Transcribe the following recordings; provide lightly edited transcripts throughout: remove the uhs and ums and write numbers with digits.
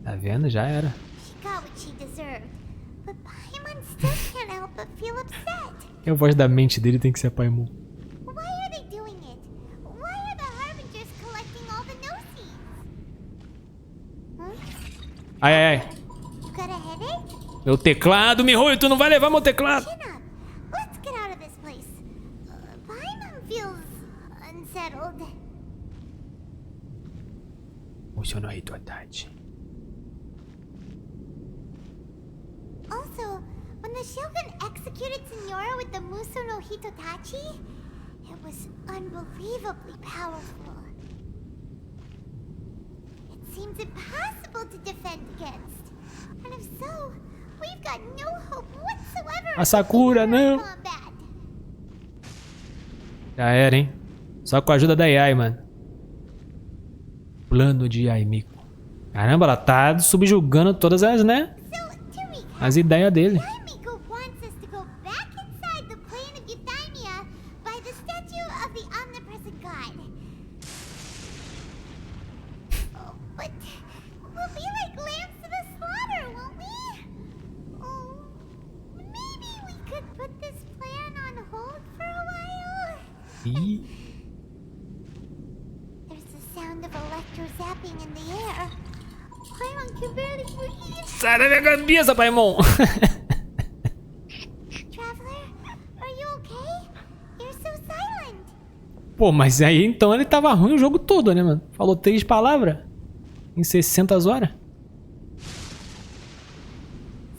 Tá vendo? Já era. E a voz da mente dele tem que ser a Paimon. Ai, ai, ai. Meu teclado, Mihoyo, tu não vai levar meu teclado. Funcionou aí tua tarde. Also, when the Shogun executed Senora with the Muso no Hitotachi, it was unbelievably powerful. It seems impossible to defend against. And if so, we've got no hope whatsoever A Sakura, não. combat. Já era, hein? Só com a ajuda da Yai, mano. Plano de Yai Miko. Caramba, ela tá subjugando todas as, né? As ideias dele. Miko wants us to go back inside the plane of Euthymia by the statue of the omnipresent god. Oh, but we'll be like lambs to the slaughter, won't we? Oh, maybe we could put this plan on hold for a while. Ih. There's the sound of electro zapping in the air. Paimon can barely breathe. Sai da minha cabeça, Paimon. Traveler, are you okay? You're so silent. Pô, mas aí então ele tava ruim o jogo todo, né, mano? Falou 3 palavras em 60 horas.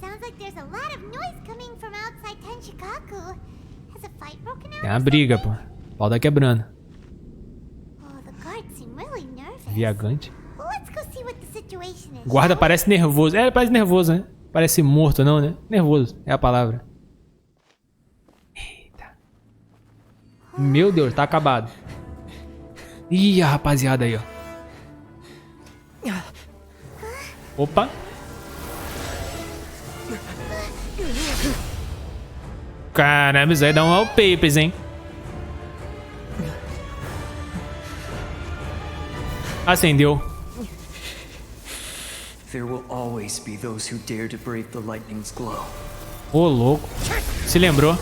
Sounds like there's a lot of noise coming from outside Tenshikaku. Has a fight broken out? Tem uma briga, pô. O pau tá quebrando. Oh, the guards seem really nervous. Viagante. Let's go see what the situation is. Guarda parece nervoso. É, ele parece nervoso, né? Parece morto, não, né? Nervoso é a palavra. Eita. Meu Deus, tá acabado. Ih, a rapaziada aí, ó. Opa. Caramba, isso aí dá um wallpapers, hein? Acendeu. There will always be those who dare to brave the lightning's glow. Ô, louco. Se lembrou.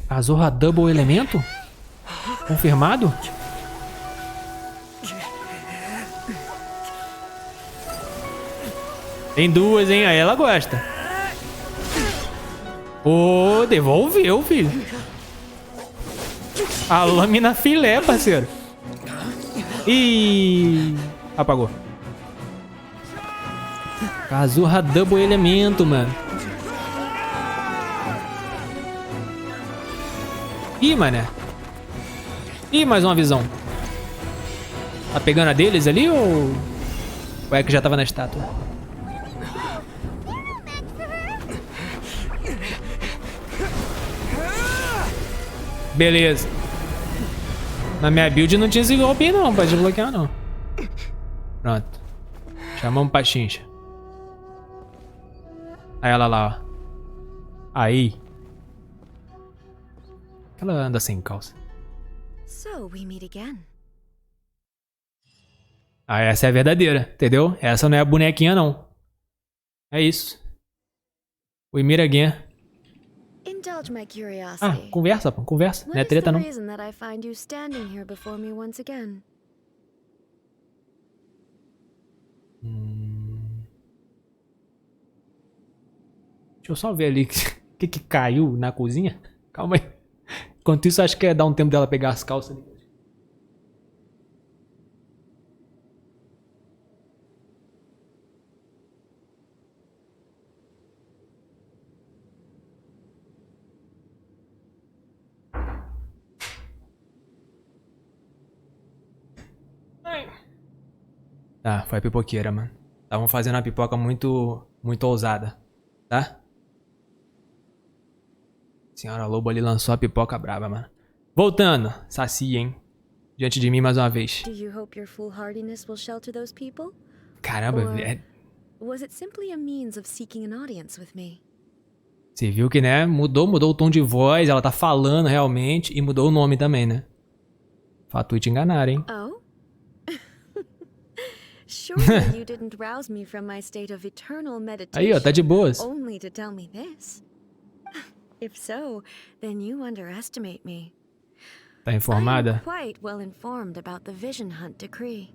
A Zorra Double Elemento? Confirmado? Tem duas, hein? Aí ela gosta. Ô, devolveu, filho. A lâmina filé, parceiro. Ih, apagou. Azurra Double Elemento, mano. Ih, mané. Ih, mais uma visão. Tá pegando a deles ali ou é que já tava na estátua? Beleza. Na minha build não tinha esse golpe não, pra desbloquear não. Pronto. Chamamos pra chincha. Aí ela lá, ó. Aí. Ela anda sem calça. So we meet again. Ah, essa é a verdadeira, entendeu? Essa não é a bonequinha não. É isso. We meet again. Indulge my Ah, curiosity. conversa, pô, conversa. Não What é is treta the não. reason that I find you standing here before me once again? Deixa eu só ver ali o que caiu na cozinha. Calma aí. Enquanto isso, acho que é dar um tempo dela pegar as calças ali. Tá, foi a pipoqueira, mano. Estavam fazendo uma pipoca muito ousada, tá? Senhora Lobo ali lançou a pipoca braba, mano. Voltando, Saci, hein? Diante de mim mais uma vez. Do you hope your foolhardiness will shelter those people? Caramba, Or é... was it simply a means of seeking an audience with me? Você viu que, né? Mudou o tom de voz. Ela tá falando realmente. E mudou o nome também, né? Fato te enganar, hein? Oh? Surely you didn't rouse me from my state of eternal meditation Aí, ó, tá de boas. only to tell me this. If so, then you underestimate me. Tá I am informada? quite well informed about the Vision Hunt decree.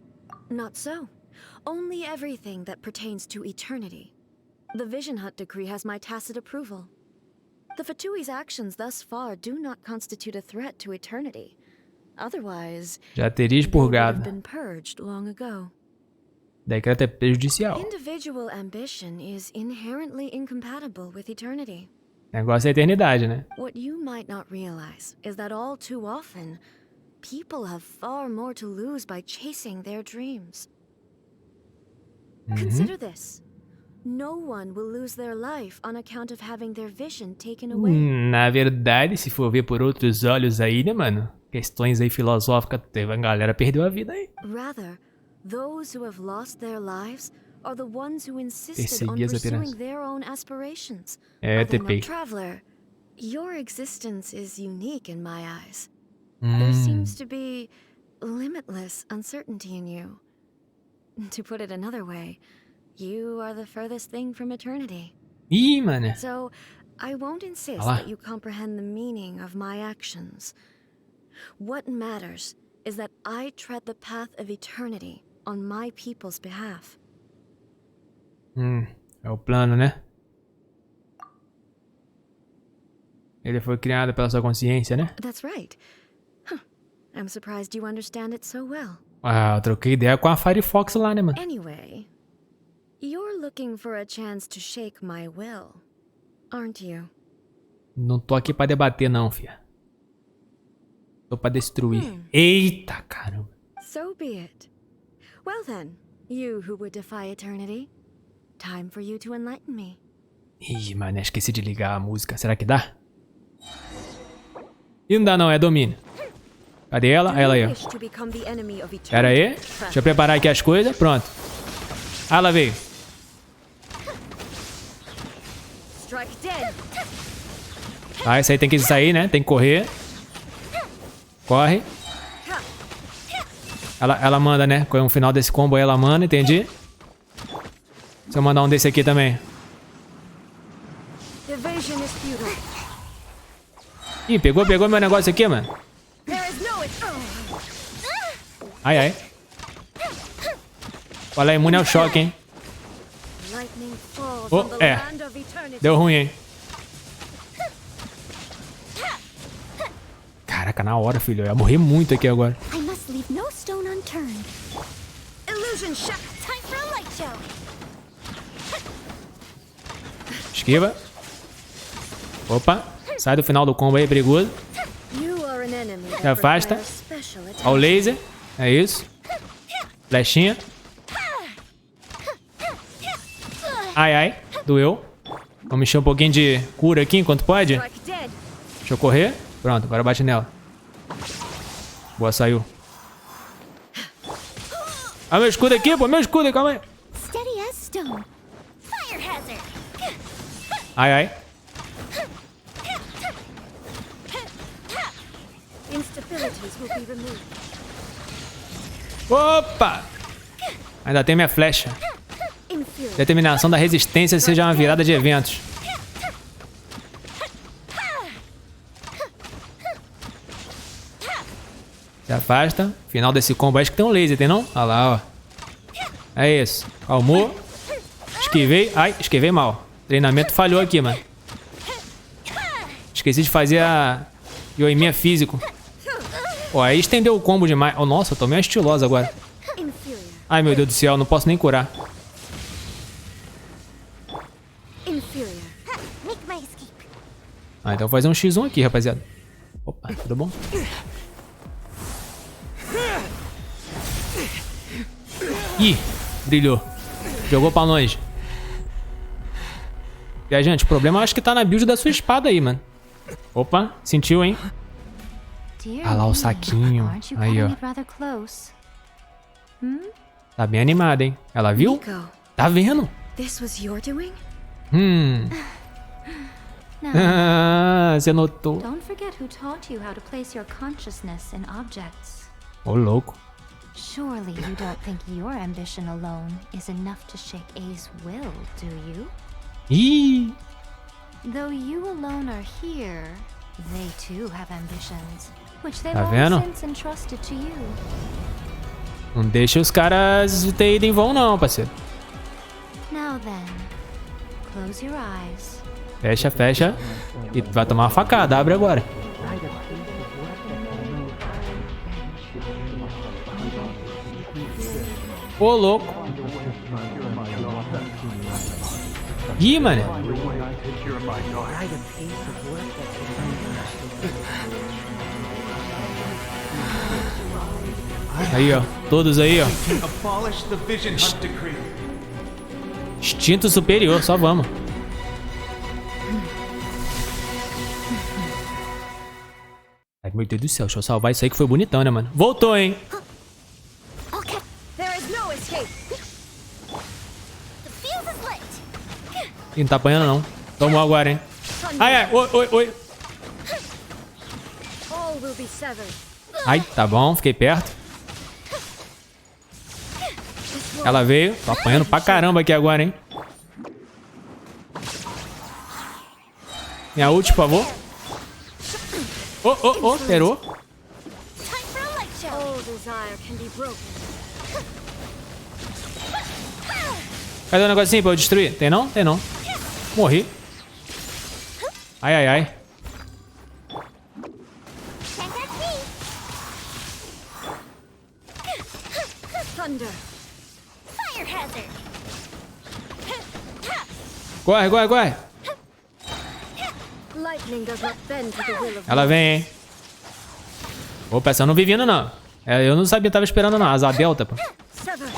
Not so. Only everything that pertains to eternity. The Vision Hunt decree has my tacit approval. The Fatui's actions thus far do not constitute a threat to eternity. Otherwise, Já teria they would have expurgado. been purged long ago. Decreto é prejudicial. Individual ambition is inherently incompatible with eternity. Negócio é a eternidade, né? What you might not realize is that all too often, people have far more to lose by chasing their dreams. Consider this. No one will lose their life on account of having their vision taken away. Na verdade, se for ver por outros olhos aí, né, mano? Questões aí filosóficas, teve a galera perdeu a vida aí. Rather, those who have lost their lives are the ones who insisted on Persegui as pursuing apenas. their own aspirations. É, Are they not? TP. Traveler, your existence is unique in my eyes. There seems to be limitless uncertainty in you. To put it another way, you are the furthest thing from eternity. Ih, mano. So, I won't insist Olha lá. that you comprehend the meaning of my actions. What matters is that I tread the path of eternity on my people's behalf. É o plano, né? Ele foi criado pela sua consciência, né? That's right. Huh. I'm surprised you understand it so well. Ah, eu troquei ideia com a Firefox lá, né, mano? Anyway, you're looking for a chance to shake my will, aren't you? Não tô aqui pra debater, não, fia. Tô pra destruir. Eita, caramba. So be it. Well then, you who would defy eternity, time for you to enlighten me. Ih, mano, esqueci de ligar a música. Será que dá? Ih, não dá não, é domínio. Cadê ela? Ela aí, ó. Wish to become the enemy of Pera aí. eternity. Deixa eu preparar aqui as coisas. Pronto. Ah, ela veio. Strike dead. Ah, esse aí tem que sair, né? Tem que correr. Corre. Ela manda, né? No final desse combo aí ela manda, entendi. Deixa eu mandar um desse aqui também. Evasion is futile. Ih, pegou meu negócio aqui, mano. There is no Ai, ai. Olha, imune ao choque, hein? lightning falls Oh, on the é. land of eternity. Deu ruim, hein? Caraca, na hora, filho. Eu ia morrer muito aqui agora. I must leave no stone unturned. Illusion shot. Time for a light show. Esquiva. Opa. Sai do final do combo aí, perigoso. You are an enemy that Se afasta. requires special attention. Ó o laser. É isso. Flechinha. Ai, ai. Doeu. Vamos encher um pouquinho de cura aqui enquanto pode. Strike dead. Deixa eu correr. Pronto, agora bate nela. Boa, saiu. Ah, meu escudo aqui, pô. Meu escudo aí, calma aí. Steady as stone. Fire hazard. Ai, ai. Instabilities will be removed. Opa! Ainda tem minha flecha. Inferior. Determinação da resistência seja uma virada de eventos. Se afasta. Final desse combo. Acho que tem um laser, tem não? Olha lá, ó. É isso. Calmou. Esquivei. Ai, esquivei mal. Treinamento falhou aqui, mano. Esqueci de fazer a Yoiminha físico. Ó, aí estendeu o combo demais. Oh, nossa, eu tô meio estilosa agora. Inferior. Ai, meu Deus do céu, não posso nem curar. Inferior. Make my escape. Ah, então vou fazer um X1 aqui, rapaziada. Opa, tudo bom? Ih, brilhou. Jogou pra longe. Viajante, o problema eu acho que tá na build da sua espada aí, mano. Opa, sentiu, hein? Dear Ah lá o me, saquinho. aren't you Aí, cutting ó. it rather close? Tá bem animada, hein? Ela viu? Nico, Tá vendo? this was your doing? Now, Ah, você notou. don't forget who taught you how to place your consciousness in objects. Ô, louco. Surely you don't think your ambition alone is enough to shake A's will, do you? Ih, Though you alone are here, they too have ambitions, which they've Tá all vendo? since entrusted to you. não deixa os caras ter ido em vão não, parceiro. Now then, close your eyes. Fecha, fecha. E vai tomar uma facada. Abre agora. Ô, louco. Ih, mano. Aí, ó. Todos aí, ó. Abolish the Vision Hunt Decree. Instinto superior. Só vamos. Ai, meu Deus do céu. Deixa eu salvar isso aí que foi bonitão, né, mano? Voltou, hein? Okay, there is no escape. The fuse is lit. Ih, não tá apanhando, não. Tomou agora, hein? Ai, ai. Oi, oi, oi. All will be severed. Ai, tá bom. Fiquei perto. Ela veio. Tô apanhando pra caramba aqui agora, hein? Minha ult, por favor. Oh, oh, oh. Esperou. Time for a light show. All desire can be broken. Cadê o negocinho pra eu destruir? Tem não? Tem não. Morri. Ai, ai, ai. Can't catch me. Thunder. Fire hazard. Corre, corre, corre. Lightning does not bend to the will of Ela vem, hein? Opa, essa eu não vi vindo, não. É, eu não sabia, tava esperando, não. Asa delta, pô. sever.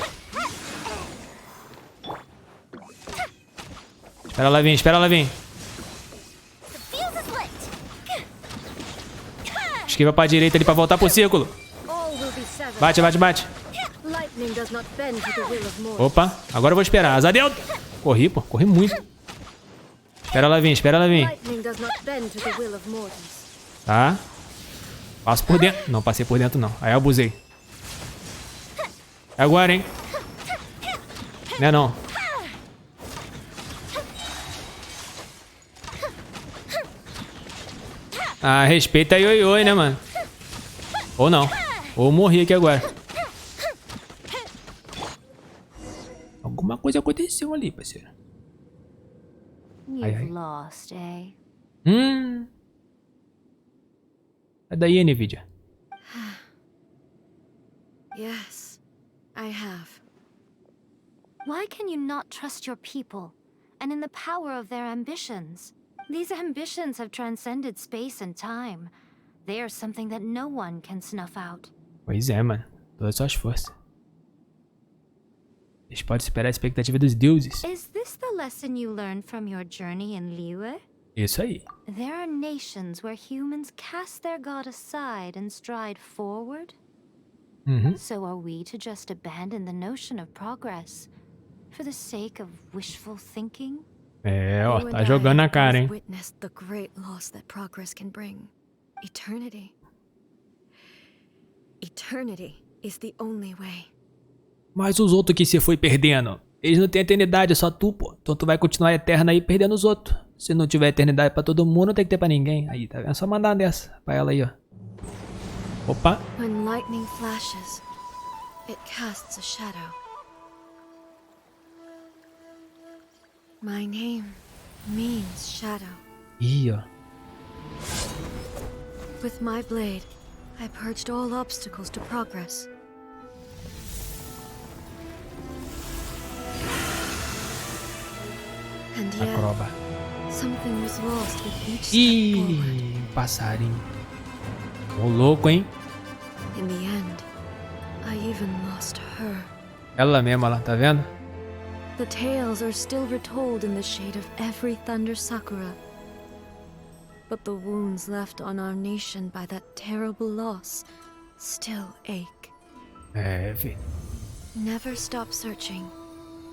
Espera ela vir, espera ela vir. The fuse is lit. Esquiva pra direita ali pra voltar pro círculo. All will be severed. Bate, bate, bate. Lightning does not bend to the will of mortals. Opa, agora eu vou esperar. Asa delta. Corri, pô. Corri muito. Espera ela vir, espera ela vir. Lightning does not bend to the will of mortals. Tá. Passo por dentro. Não, passei por dentro, não. Aí eu abusei. É agora, hein? Não é não. Ah, respeita aí, oi, oi, né, mano? Ou não. Ou morri aqui agora. Alguma coisa aconteceu ali, parceiro. You've lost, eh? É daí, NVIDIA. Yes, I have. Why can you not trust your people and in the power of their ambitions? These ambitions have transcended space and time. They are something that no one can snuff out. Pois é, mano. Todas as suas forças. Eles podem superar a expectativa dos deuses. Is this the lesson you learned from your journey in LUDER? Isso aí. There are nations where humans cast their god aside and stride forward. So are we to just abandon the notion of progress for the sake of wishful thinking? É, ó, You tá and jogando I na cara, hein? have witnessed the great loss that progress can bring. Eternity. Eternity is the only way. Mas os outros que você foi perdendo, eles não têm eternidade, é só tu, pô. Então tu vai continuar eterno aí perdendo os outros. Se não tiver eternidade pra todo mundo, não tem que ter pra ninguém. Aí, tá vendo? É só mandar dessa pra ela aí, ó. Opa. When lightning flashes, it casts a shadow. My name means shadow. Ih, ó. With my blade, I purged all obstacles to progress. And yet, Acroba. something was lost with each step forward. Ih, passarinho. Ô, louco, hein? In the end, I even lost her. Ela mesma lá, tá vendo? The tales are still retold in the shade of every thunder sakura. But the wounds left on our nation by that terrible loss still ache. É, filho. Never stop searching,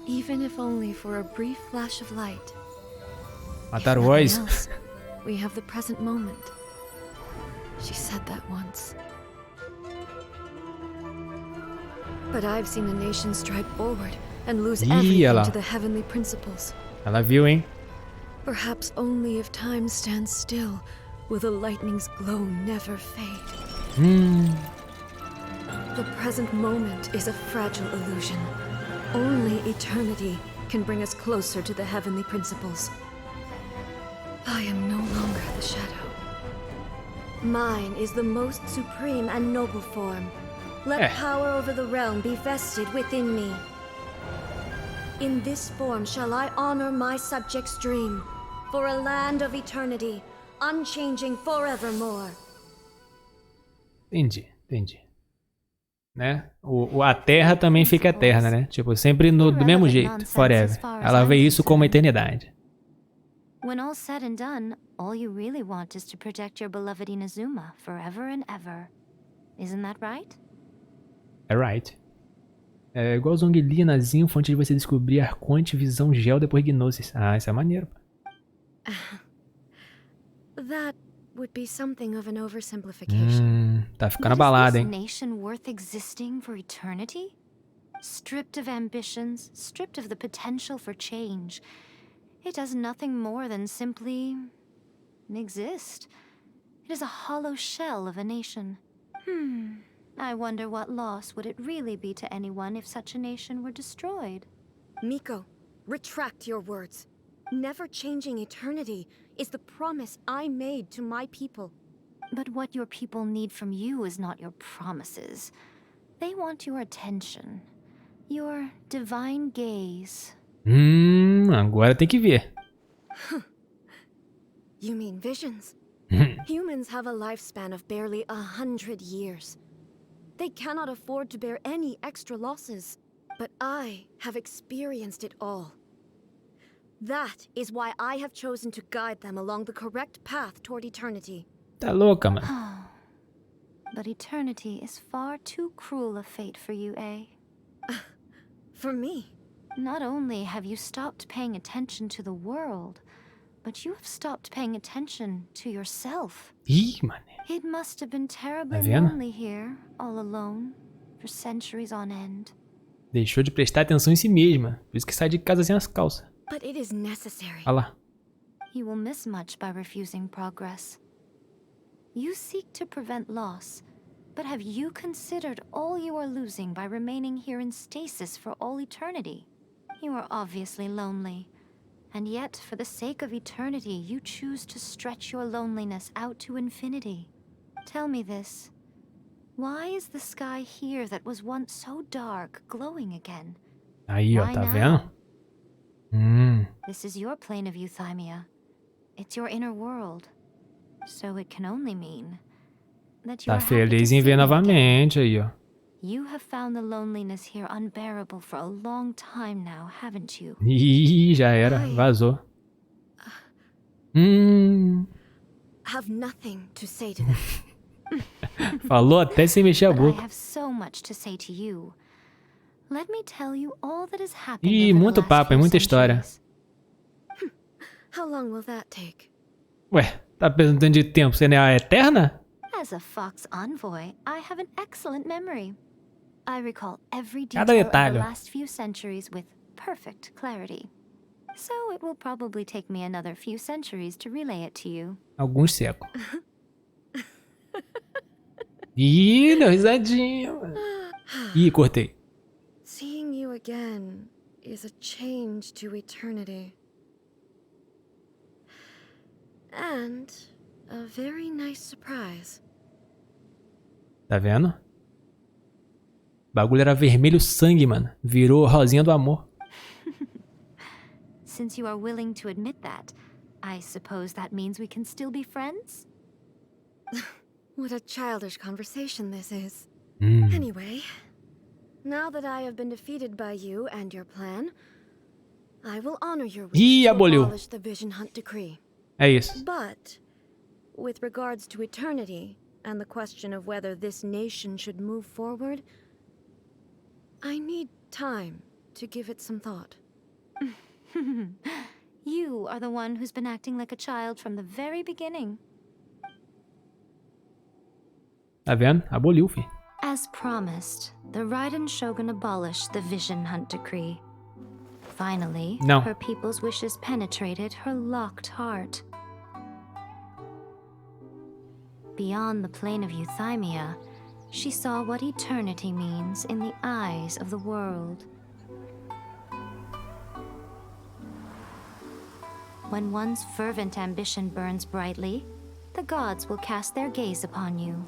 even if only for a brief flash of light. Mataram If o nothing Oz. else, we have the present moment. She said that once. But I've seen a nation stride forward and lose everything to the heavenly principles. Ela viu, hein? Perhaps only if time stands still will the lightning's glow never fade. The present moment is a fragile illusion. Only eternity can bring us closer to the heavenly principles. I am no longer the shadow. Mine is the most supreme and noble form. Let power over the realm be vested within me. In this form shall I honor my subject's dream, for a land of eternity, unchanging forevermore. Entendi. Né? A Terra também fica eterna, né? Tipo, sempre do mesmo jeito, forever. Ela vê isso como eternidade. When all's said and done, all you really want is to protect your beloved Inazuma forever and ever. Isn't that right? É right. É igual Zonglinazinho, fonte de você descobrir Arconte, visão gel, depois Gnosis. Ah, isso é maneiro. That would be something of an oversimplification. Tá ficando abalado, hein? Is this nation worth existing for eternity? Stripped of ambitions, stripped of the potential for change. It does nothing more than simply exist. It is a hollow shell of a nation. I wonder what loss would it really be to anyone if such a nation were destroyed? Miko, retract your words. Never changing eternity is the promise I made to my people. But what your people need from you is not your promises. They want your attention, your divine gaze. Agora tem que ver. You mean visions? Humans have a lifespan of barely 100 years. They cannot afford to bear any extra losses. But I have experienced it all. That is why I have chosen to guide them along the correct path toward eternity. Tá louca, mano. But eternity is far too cruel a fate for you, eh? For me? Not only have you stopped paying attention to the world, but you have stopped paying attention to yourself. Ih, mano. It must have been terribly vendo? lonely here, all alone, for centuries on end. Deixou de prestar atenção em si mesma. Por isso que sai de casa sem as calças. But it is necessary. Olha lá. You will miss much by refusing progress. You seek to prevent loss, but have you considered all you are losing by remaining here in stasis for all eternity? You are obviously lonely, and yet for the sake of eternity you choose to stretch your loneliness out to infinity. Tell me this. Why is the sky here that was once so dark glowing again? Aí, ó, Why tá now? vendo? This is your plane of euthymia. It's your inner world. So it can only mean that you Tá are happy to feliz see em ver me again. novamente aí, ó. You have found the loneliness here unbearable for a long time now, haven't you? Ih, já era. Vazou. Have nothing to say to them. Falou até sem mexer a But I boca. have so much to say to you. Let me tell you all that has happened Ih, over the muito last papo, é few muita história. centuries. How long will that take? Ué, tá perguntando de tempo, você não é a eterna? As a Fox envoy, I have an excellent memory. I recall every Cada detail of detalhe. the last few centuries with perfect clarity. So it will probably take me another few centuries to relay it to you. Alguns séculos. Ih, deu risadinha, mano. Ih, cortei. Seeing you again is a change to eternity. And a very nice surprise. Tá vendo? O bagulho era vermelho sangue, mano. Virou rosinha do amor. Since you are willing to admit that, I suppose that means we can still be friends? What a childish conversation this is. Anyway, now that I have been defeated by you and your plan, I will honor your wish Ih, to aboliu. abolish the Vision Hunt Decree. É isso. But, with regards to eternity and the question of whether this nation should move forward, I need time to give it some thought. You are the one who's been acting like a child from the very beginning. Tá vendo? Aboliu, fi. As promised, the Raiden Shogun abolished the Vision Hunt Decree. Finally, Não. her people's wishes penetrated her locked heart. Beyond the plane of euthymia, she saw what eternity means in the eyes of the world. When one's fervent ambition burns brightly, the gods will cast their gaze upon you.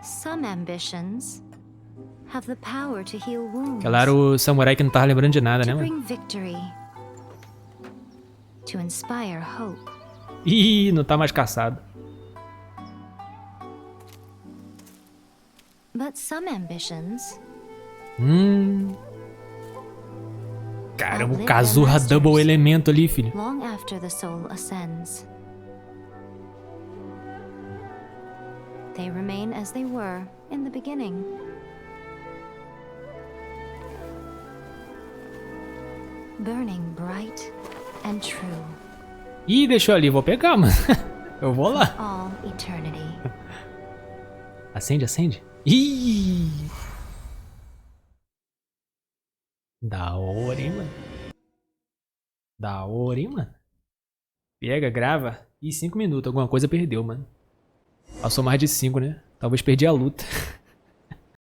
Some ambitions have the power to heal wounds, Aquela era o samurai que não tava lembrando de nada, né, to mano? bring victory, to inspire hope. Ih, não tá mais caçado. But some ambitions Caramba, o Kazuha Double Elemento ali, filho. long after the soul ascends. They remain as they were in the beginning. Burning bright and true, Ih, deixou ali, vou pegar, mano. Eu vou lá. all eternity. Acende, acende. Ih! Da hora, hein, mano? Da hora, hein, mano? Pega, grava. Ih, 5 minutos. Alguma coisa perdeu, mano. Passou mais de 5, né? Talvez perdi a luta.